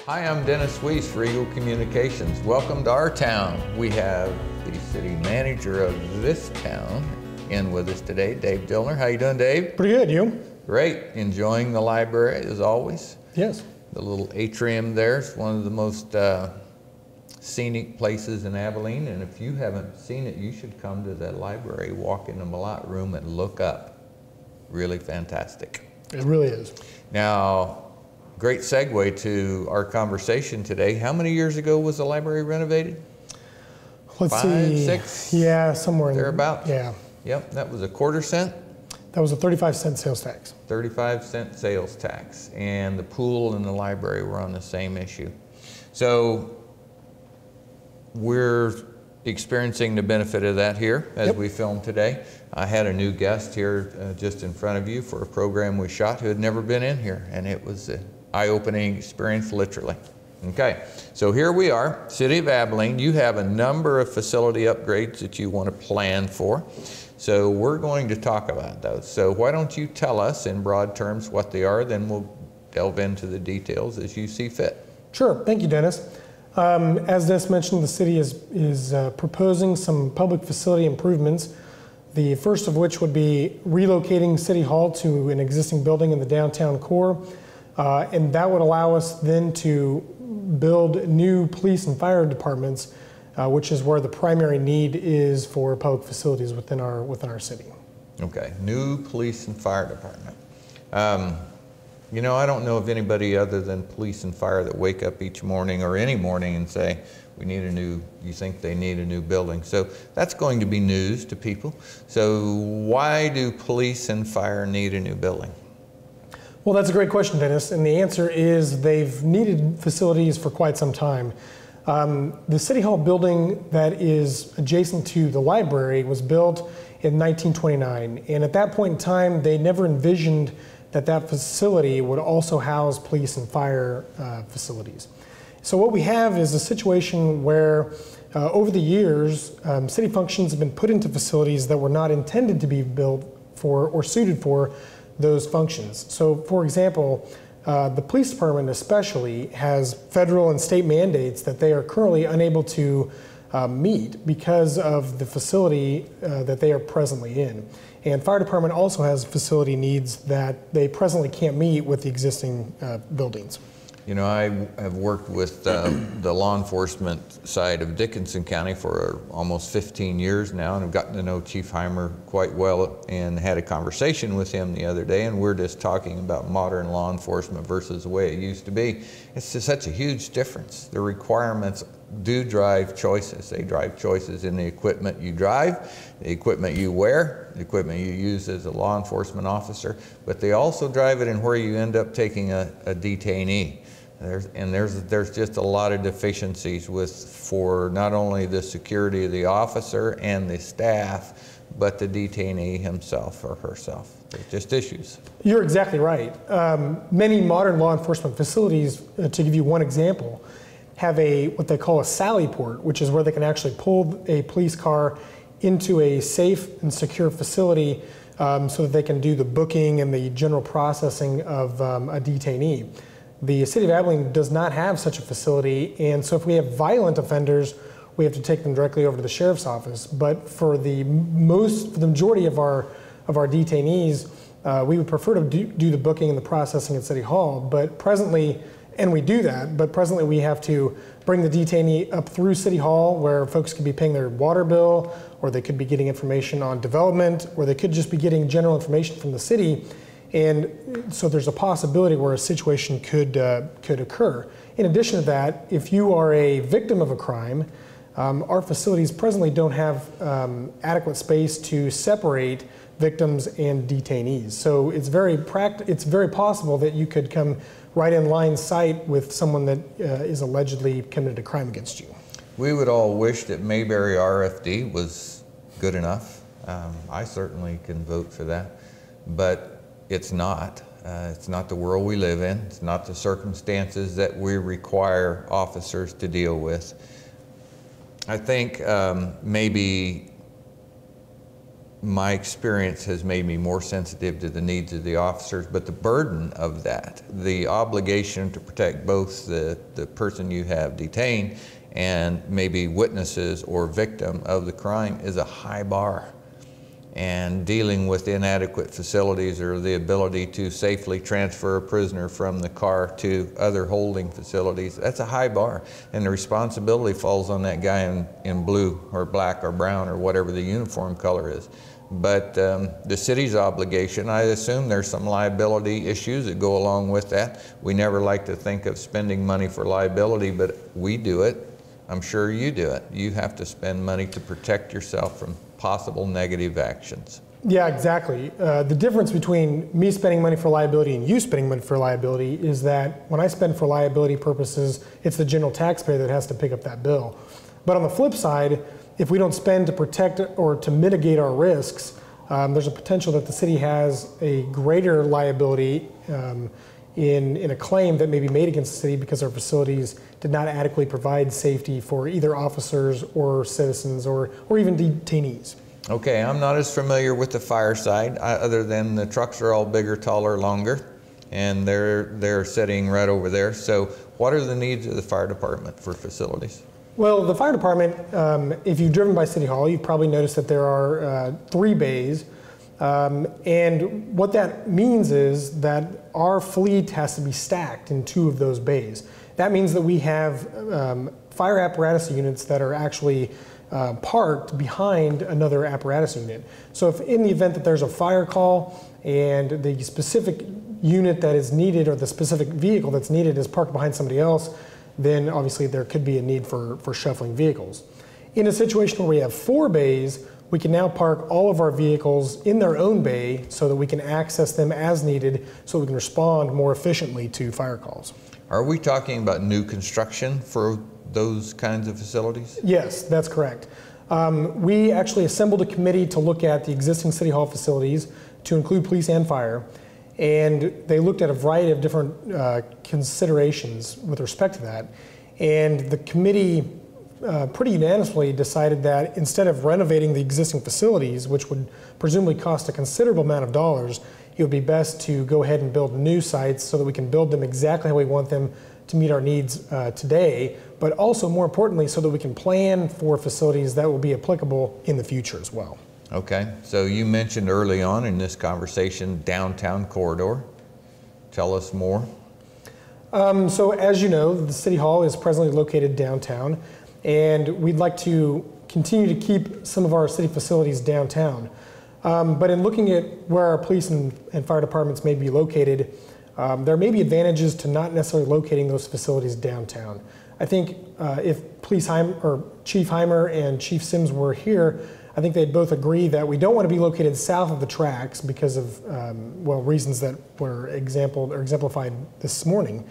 Hi, I'm Dennis Weiss for Eagle Communications. Welcome to our town. We have the city manager of this town in with us today, Dave Dillner. How you doing, Dave? Pretty good, you? Great. Enjoying the library as always? Yes. The little atrium there is one of the most scenic places in Abilene, and if you haven't seen it, you should come to that library, walk in the Malott room and look up. Really fantastic. It really is. Now, great segue to our conversation today. How many years ago was the library renovated? Let's 5, see. 6? Yeah, somewhere in thereabouts? Yeah. Yep, that was a quarter-cent? That was a 35-cent sales tax. 35-cent sales tax. And the pool and the library were on the same issue. So we're experiencing the benefit of that here as we film today. I had a new guest here just in front of you for a program we shot who had never been in here, and it was an eye-opening experience, literally. Okay, so here we are, City of Abilene. You have a number of facility upgrades that you want to plan for. So we're going to talk about those. So why don't you tell us in broad terms what they are, then we'll delve into the details as you see fit. Sure, thank you, Dennis. As Dennis mentioned, the city is proposing some public facility improvements. The first of which would be relocating City Hall to an existing building in the downtown core. And that would allow us then to build new police and fire departments, which is where the primary need is for public facilities within our city. Okay, new police and fire department. You know, I don't know of anybody other than police and fire that wake up each morning or any morning and say, you think they need a new building. So that's going to be news to people. So why do police and fire need a new building? Well, that's a great question, Dennis. And the answer is they've needed facilities for quite some time. The City Hall building that is adjacent to the library was built in 1929. And at that point in time, they never envisioned that facility would also house police and fire facilities. So what we have is a situation where over the years, city functions have been put into facilities that were not intended to be built for or suited for those functions. So for example, the police department especially has federal and state mandates that they are currently unable to meet because of the facility that they are presently in. And fire department also has facility needs that they presently can't meet with the existing buildings. You know, I have worked with the law enforcement side of Dickinson County for almost 15 years now, and I've gotten to know Chief Heimer quite well and had a conversation with him the other day, and we're just talking about modern law enforcement versus the way it used to be. It's just such a huge difference. The requirements do drive choices. They drive choices in the equipment you drive, the equipment you wear, the equipment you use as a law enforcement officer, but they also drive it in where you end up taking a detainee. There's just a lot of deficiencies for not only the security of the officer and the staff, but the detainee himself or herself. There's just issues. You're exactly right. Many modern law enforcement facilities, to give you one example, have what they call a sally port, which is where they can actually pull a police car into a safe and secure facility so that they can do the booking and the general processing of a detainee. The City of Abilene does not have such a facility, and so if we have violent offenders, we have to take them directly over to the sheriff's office. But for the majority of our detainees, we would prefer to do the booking and the processing at City Hall. But presently, and we do that, but presently we have to bring the detainee up through City Hall where folks could be paying their water bill, or they could be getting information on development, or they could just be getting general information from the city. And so there's a possibility where a situation could occur. In addition to that, if you are a victim of a crime, our facilities presently don't have adequate space to separate victims and detainees. So it's very possible that you could come right in line sight with someone that is allegedly committed a crime against you. We would all wish that Mayberry RFD was good enough. I certainly can vote for that, but it's not. It's not the world we live in. It's not the circumstances that we require officers to deal with. I think maybe my experience has made me more sensitive to the needs of the officers, but the burden of that, the obligation to protect both the person you have detained and maybe witnesses or victim of the crime is a high bar. And dealing with inadequate facilities or the ability to safely transfer a prisoner from the car to other holding facilities, that's a high bar. And the responsibility falls on that guy in blue or black or brown or whatever the uniform color is. But the city's obligation, I assume there's some liability issues that go along with that. We never like to think of spending money for liability, but we do it. I'm sure you do it. You have to spend money to protect yourself from possible negative actions. Yeah, exactly. The difference between me spending money for liability and you spending money for liability is that when I spend for liability purposes, it's the general taxpayer that has to pick up that bill. But on the flip side, if we don't spend to protect or to mitigate our risks, there's a potential that the city has a greater liability in a claim that may be made against the city because our facilities did not adequately provide safety for either officers or citizens or even detainees. Okay, I'm not as familiar with the fire side, other than the trucks are all bigger, taller, longer, and they're sitting right over there. So what are the needs of the fire department for facilities? Well, the fire department, if you've driven by City Hall, you've probably noticed that there are 3 bays. And what that means is that our fleet has to be stacked in 2 of those bays. That means that we have fire apparatus units that are actually parked behind another apparatus unit. So if in the event that there's a fire call and the specific unit that is needed or the specific vehicle that's needed is parked behind somebody else, then obviously there could be a need for shuffling vehicles. In a situation where we have 4 bays, we can now park all of our vehicles in their own bay so that we can access them as needed so we can respond more efficiently to fire calls. Are we talking about new construction for those kinds of facilities? Yes, that's correct. We actually assembled a committee to look at the existing City Hall facilities to include police and fire, and they looked at a variety of different considerations with respect to that. And the committee pretty unanimously decided that instead of renovating the existing facilities, which would presumably cost a considerable amount of dollars, it would be best to go ahead and build new sites so that we can build them exactly how we want them to meet our needs today, but also more importantly so that we can plan for facilities that will be applicable in the future as well. Okay, so you mentioned early on in this conversation downtown corridor. Tell us more. So as you know, the City Hall is presently located downtown, and we'd like to continue to keep some of our city facilities downtown. But in looking at where our police and fire departments may be located, there may be advantages to not necessarily locating those facilities downtown. I think if Chief Heimer and Chief Sims were here, I think they'd both agree that we don't want to be located south of the tracks because of, well, reasons that were exemplified this morning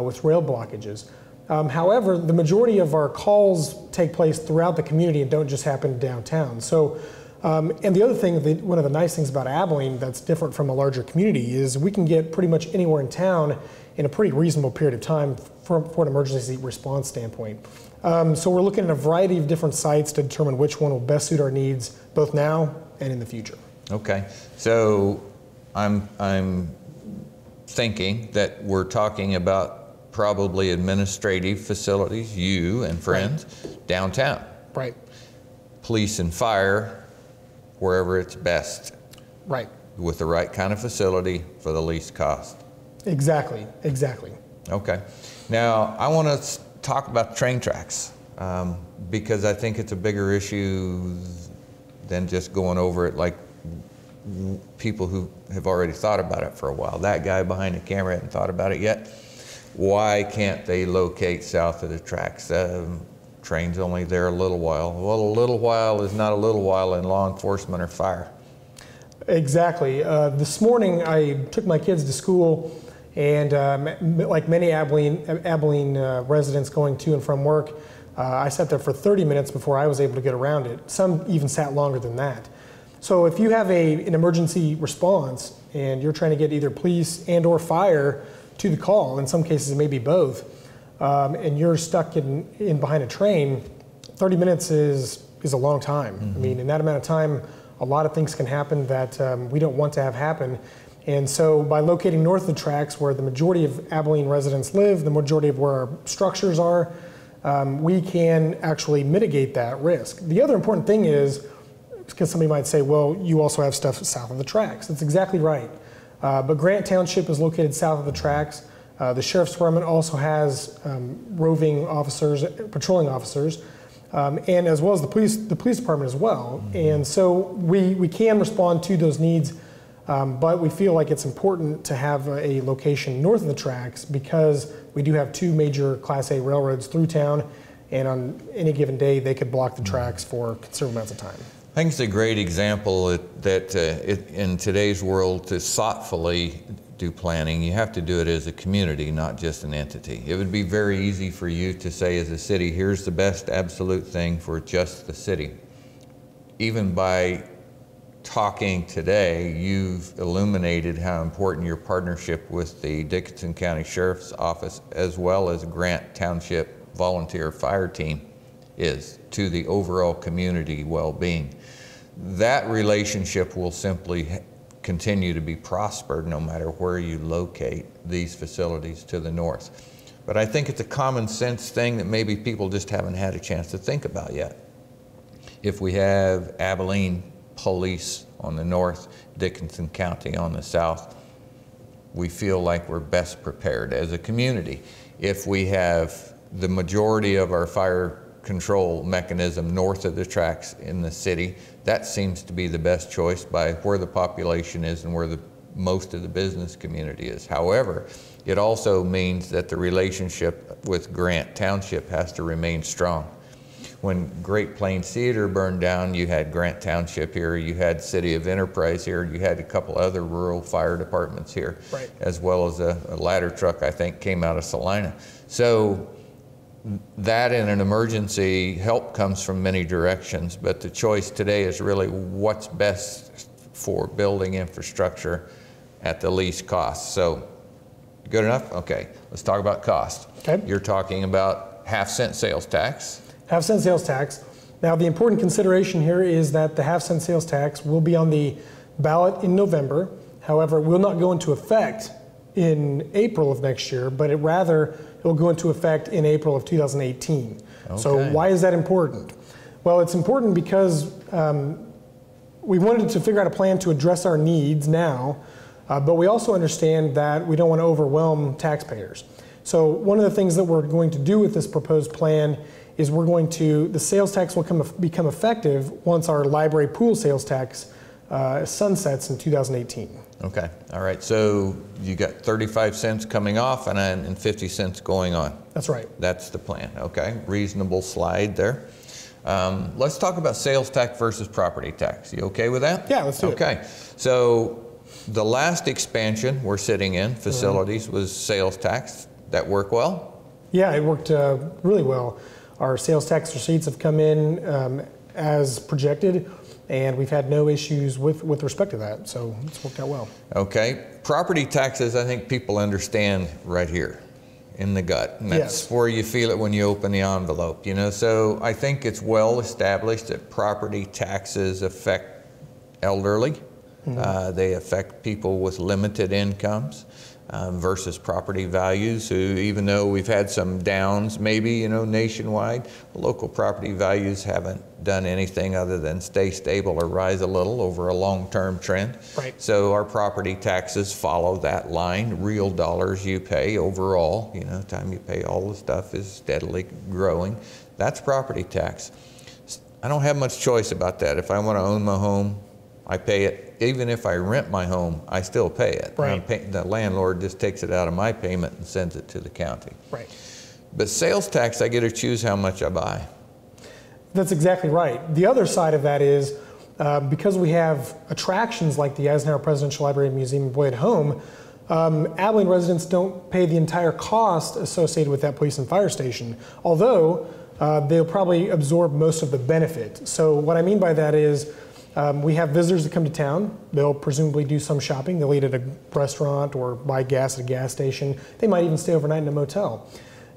with rail blockages. However, the majority of our calls take place throughout the community and don't just happen downtown. So, and the other thing, one of the nice things about Abilene that's different from a larger community is we can get pretty much anywhere in town in a pretty reasonable period of time for an emergency response standpoint. So we're looking at a variety of different sites to determine which one will best suit our needs, both now and in the future. Okay, so I'm thinking that we're talking about probably administrative facilities, you and friends, right, downtown. Right. Police and fire, wherever it's best. Right. With the right kind of facility for the least cost. Exactly, exactly. Okay. Now, I want to talk about train tracks because I think it's a bigger issue than just going over it like people who have already thought about it for a while. That guy behind the camera hadn't thought about it yet. Why can't they locate south of the tracks? Train's only there a little while. Well, a little while is not a little while in law enforcement or fire. Exactly. This morning I took my kids to school, and like many Abilene residents going to and from work, I sat there for 30 minutes before I was able to get around it. Some even sat longer than that. So if you have an emergency response and you're trying to get either police and or fire to the call, in some cases it may be both, and you're stuck in behind a train, 30 minutes is a long time. Mm-hmm. I mean, in that amount of time, a lot of things can happen that we don't want to have happen. And so by locating north of the tracks where the majority of Abilene residents live, the majority of where our structures are, we can actually mitigate that risk. The other important thing is, because somebody might say, well, you also have stuff south of the tracks. That's exactly right. But Grant Township is located south of the tracks. The Sheriff's Department also has roving officers, patrolling officers, and as well as the police department as well. And so we can respond to those needs, but we feel like it's important to have a location north of the tracks because we do have two major Class A railroads through town, and on any given day they could block the tracks for considerable amounts of time. I think it's a great example that in today's world, to thoughtfully do planning, you have to do it as a community, not just an entity. It would be very easy for you to say as a city, here's the best absolute thing for just the city. Even by talking today, you've illuminated how important your partnership with the Dickinson County Sheriff's Office as well as Grant Township Volunteer Fire Team is to the overall community well-being. That relationship will simply continue to be prospered no matter where you locate these facilities to the north. But I think it's a common sense thing that maybe people just haven't had a chance to think about yet. If we have Abilene Police on the north, Dickinson County on the south, we feel like we're best prepared as a community. If we have the majority of our fire control mechanism north of the tracks in the city, that seems to be the best choice by where the population is and where most of the business community is. However, it also means that the relationship with Grant Township has to remain strong. When Great Plains Theater burned down, you had Grant Township here, you had City of Enterprise here, you had a couple other rural fire departments here, right, as well as a ladder truck, I think, came out of Salina. So that in an emergency, help comes from many directions, but the choice today is really what's best for building infrastructure at the least cost. So, good enough? Okay, let's talk about cost. Okay. You're talking about half-cent sales tax. Half-cent sales tax. Now, the important consideration here is that the half-cent sales tax will be on the ballot in November. However, it will not go into effect in April of next year, but it will go into effect in April of 2018. Okay. So why is that important? Well, it's important because we wanted to figure out a plan to address our needs now, but we also understand that we don't want to overwhelm taxpayers. So one of the things that we're going to do with this proposed plan is the sales tax will become effective once our library pool sales tax sunsets in 2018. Okay, all right, so you got 35 cents coming off and 50 cents going on. That's right. That's the plan, okay, reasonable slide there. Let's talk about sales tax versus property tax. You okay with that? Yeah, let's do it. Okay, so the last expansion we're sitting in, facilities, was sales tax. That work well? Yeah, it worked really well. Our sales tax receipts have come in as projected, and we've had no issues with respect to that, so it's worked out well. Okay, property taxes, I think people understand right here in the gut, and that's where you feel it when you open the envelope, you know. So I think it's well established that property taxes affect elderly. They affect people with limited incomes. Versus property values, who, even though we've had some downs maybe, you know, nationwide, local property values haven't done anything other than stay stable or rise a little over a long-term trend. Right. So our property taxes follow that line. Real dollars you pay overall, you know, time you pay all the stuff is steadily growing. That's property tax. I don't have much choice about that. If I want to own my home, I pay it. Even if I rent my home, I still pay it. Right. The landlord just takes it out of my payment and sends it to the county. Right. But sales tax, I get to choose how much I buy. That's exactly right. The other side of that is because we have attractions like the Eisenhower Presidential Library and Museum and Boyd Home, Abilene residents don't pay the entire cost associated with that police and fire station, although they'll probably absorb most of the benefit. So what I mean by that is we have visitors that come to town. They'll presumably do some shopping. They'll eat at a restaurant or buy gas at a gas station. They might even stay overnight in a motel.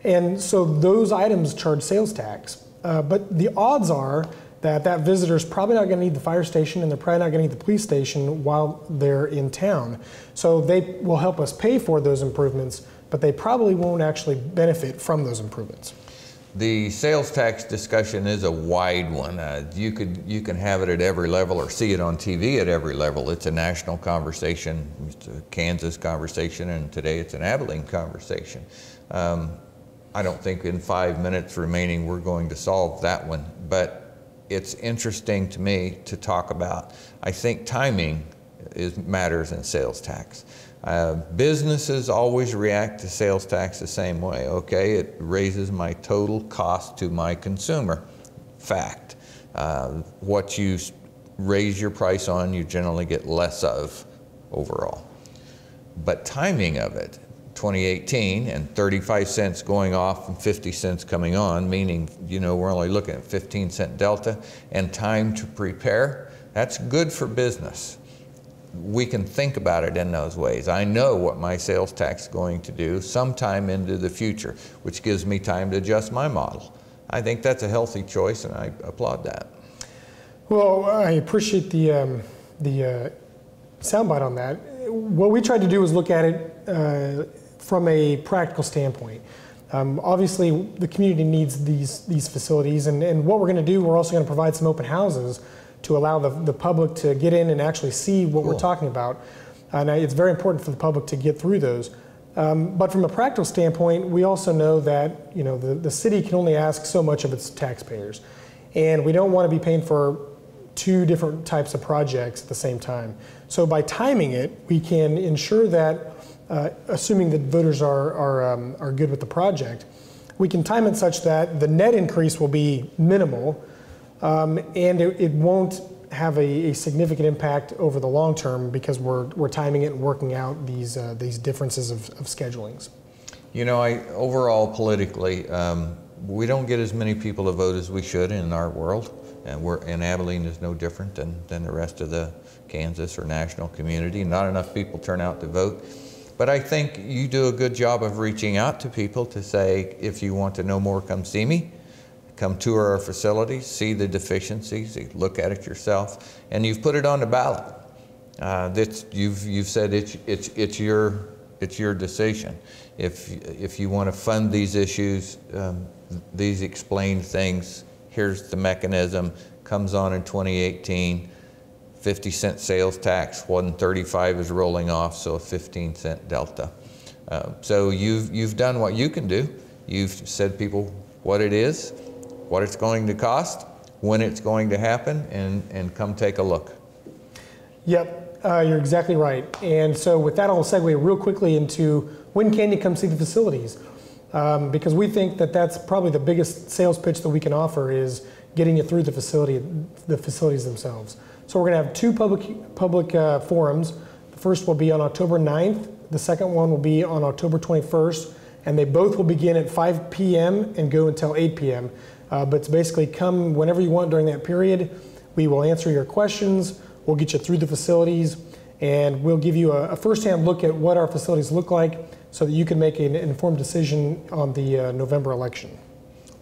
And so those items charge sales tax. But the odds are that visitor's probably not going to need the fire station, and they're probably not going to need the police station while they're in town. So they will help us pay for those improvements, but they probably won't actually benefit from those improvements. The sales tax discussion is a wide one. You can have it at every level or see it on TV at every level. It's a national conversation, it's a Kansas conversation, and today it's an Abilene conversation. I don't think in 5 minutes remaining we're going to solve that one, but it's interesting to me to talk about. I think timing matters in sales tax. Businesses always react to sales tax the same way. Okay, it raises my total cost to my consumer. Fact. What you raise your price on, you generally get less of overall. But timing of it, 2018 and 35 cents going off and 50 cents coming on, meaning, you know, we're only looking at 15-cent delta, and time to prepare, that's good for business. We can think about it in those ways. I know what my sales tax is going to do sometime into the future, which gives me time to adjust my model. I think that's a healthy choice, and I applaud that. Well, I appreciate the soundbite on that. What we tried to do was look at it from a practical standpoint. Obviously, the community needs these facilities, and what we're going to do, we're also going to provide some open houses to allow the public to get in and actually see what we're talking about. And it's very important for the public to get through those. But from a practical standpoint, we also know that, you know, the city can only ask so much of its taxpayers. And we don't want to be paying for two different types of projects at the same time. So by timing it, we can ensure that, assuming that voters are good with the project, we can time it such that the net increase will be minimal, and it won't have a significant impact over the long term because we're timing it and working out these differences of schedulings. You know, overall politically, we don't get as many people to vote as we should in our world, and Abilene is no different than the rest of the Kansas or national community. Not enough people turn out to vote. But I think you do a good job of reaching out to people to say, if you want to know more, come see me. Come tour our facilities, see the deficiencies, look at it yourself, and you've put it on the ballot. You've said it's your decision. If you want to fund these issues, these explained things, here's the mechanism. Comes on in 2018, 50-cent sales tax, 135 is rolling off, so a 15-cent delta. So you've done what you can do. You've said people what it is, what it's going to cost, when it's going to happen, and come take a look. Yep, you're exactly right. And so with that, I'll segue real quickly into when can you come see the facilities? Because we think that that's probably the biggest sales pitch that we can offer is getting you through the facilities themselves. So we're going to have two public forums. The first will be on October 9th. The second one will be on October 21st. And they both will begin at 5 p.m. and go until 8 p.m. But it's basically come whenever you want during that period. We will answer your questions. We'll get you through the facilities. And we'll give you a firsthand look at what our facilities look like so that you can make an informed decision on the November election.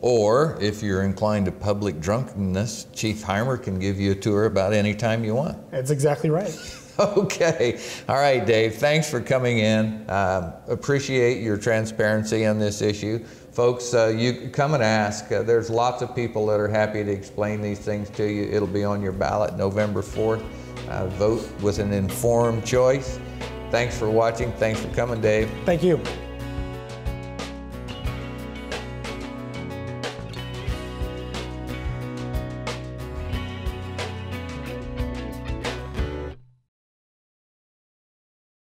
Or if you're inclined to public drunkenness, Chief Heimer can give you a tour about any time you want. That's exactly right. Okay. All right, Dave. Thanks for coming in. Appreciate your transparency on this issue. Folks, you come and ask. There's lots of people that are happy to explain these things to you. It'll be on your ballot November 4th. Vote with an informed choice. Thanks for watching. Thanks for coming, Dave. Thank you.